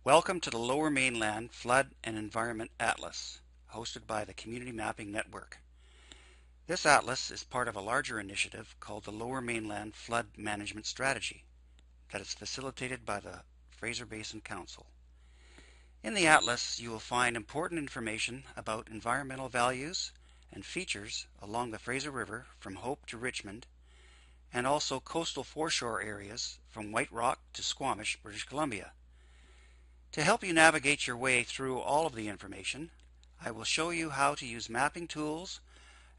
Welcome to the Lower Mainland Flood and Environment Atlas, hosted by the Community Mapping Network. This atlas is part of a larger initiative called the Lower Mainland Flood Management Strategy that is facilitated by the Fraser Basin Council. In the atlas, you will find important information about environmental values and features along the Fraser River from Hope to Richmond, and also coastal foreshore areas from White Rock to Squamish, British Columbia. To help you navigate your way through all of the information, I will show you how to use mapping tools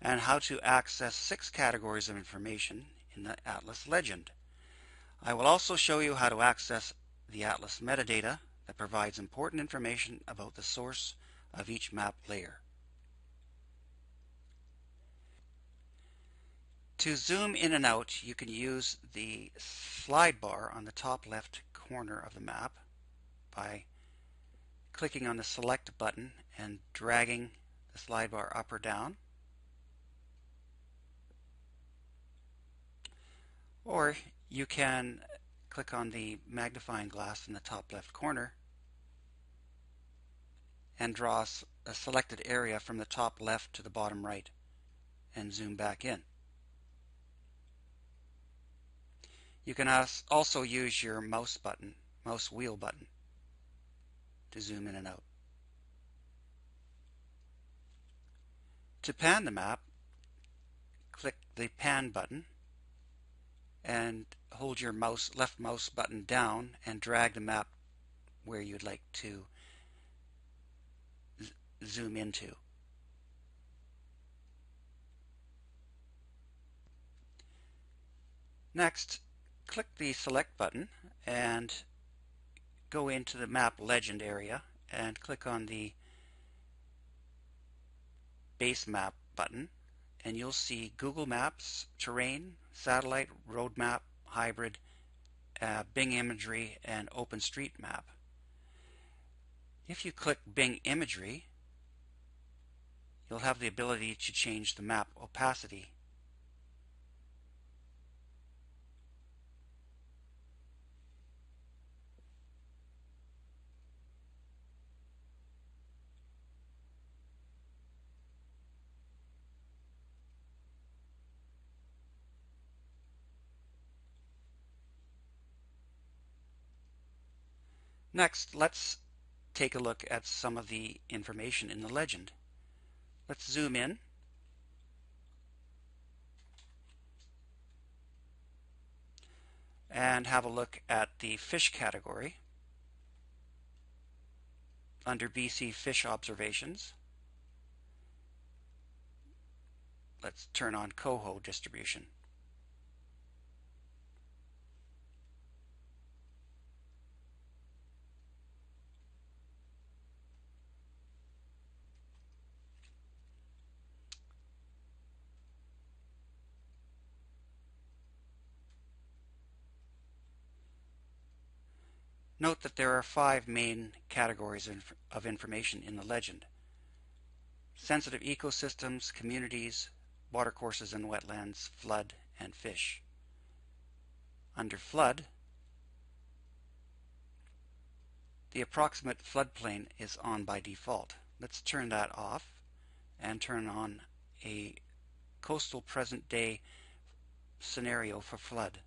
and how to access 6 categories of information in the Atlas Legend. I will also show you how to access the Atlas metadata that provides important information about the source of each map layer. To zoom in and out, you can use the slide bar on the top left corner of the map by clicking on the select button and dragging the slide bar up or down. Or you can click on the magnifying glass in the top left corner and draw a selected area from the top left to the bottom right and zoom back in. You can also use your mouse wheel button to zoom in and out. To pan the map, click the pan button and hold your left mouse button down and drag the map where you'd like to zoom into. Next, click the select button and go into the map legend area and click on the base map button, and you'll see Google Maps, terrain, satellite, road map, hybrid, Bing imagery, and OpenStreetMap. If you click Bing imagery, you'll have the ability to change the map opacity. Next, let's take a look at some of the information in the legend. Let's zoom in and have a look at the fish category under BC Fish Observations. Let's turn on coho distribution. Note that there are 5 main categories of information in the legend: sensitive ecosystems, communities, watercourses and wetlands, flood, and fish. Under flood, the approximate floodplain is on by default. Let's turn that off and turn on a coastal present day scenario for flood.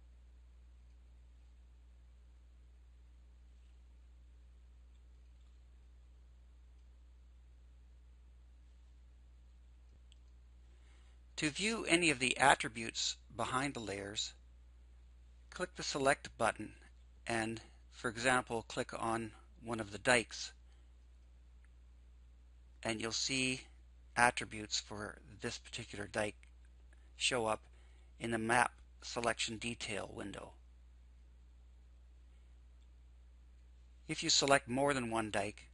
To view any of the attributes behind the layers, click the select button and, for example, click on one of the dikes, and you'll see attributes for this particular dike show up in the map selection detail window. If you select more than one dike,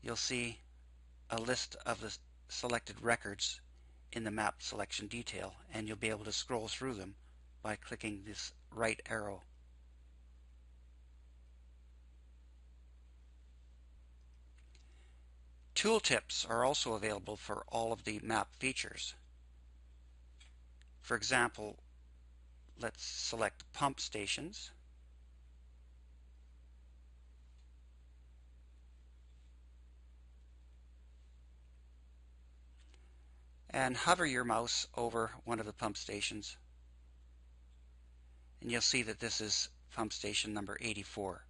you'll see a list of the selected records in the map selection detail, and you'll be able to scroll through them by clicking this right arrow. Tooltips are also available for all of the map features. For example, let's select pump stations and hover your mouse over one of the pump stations, and you'll see that this is pump station number 84.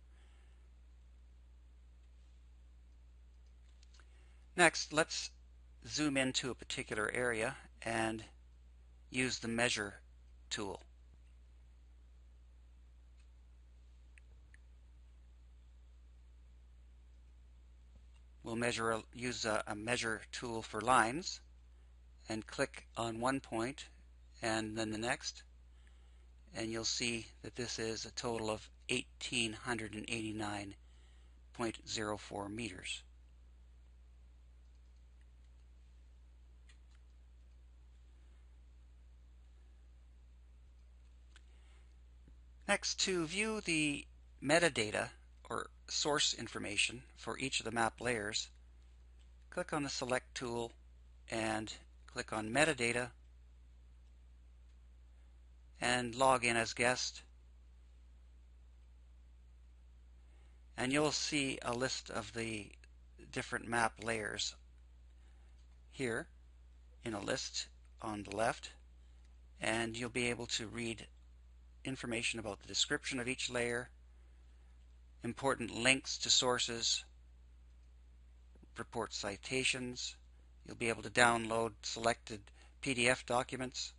Next, let's zoom into a particular area and use the measure tool. We'll use a measure tool for lines and click on one point and then the next, and you'll see that this is a total of 1,889.04 meters. Next, to view the metadata or source information for each of the map layers, click on the Select tool and click on Metadata and log in as guest, and you'll see a list of the different map layers here in a list on the left, and you'll be able to read information about the description of each layer, important links to sources, report citations. You'll be able to download selected PDF documents,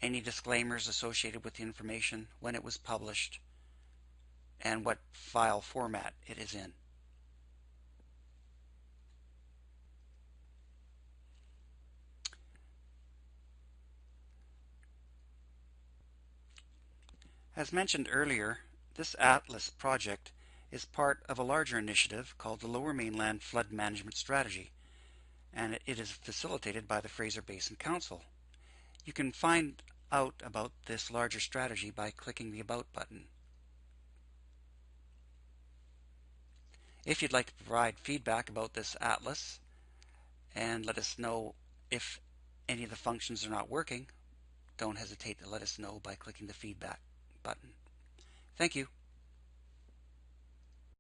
any disclaimers associated with the information, when it was published, and what file format it is in. As mentioned earlier, this Atlas project is part of a larger initiative called the Lower Mainland Flood Management Strategy, and it is facilitated by the Fraser Basin Council. You can find out about this larger strategy by clicking the About button. If you'd like to provide feedback about this atlas and let us know if any of the functions are not working, don't hesitate to let us know by clicking the feedback button. Thank you.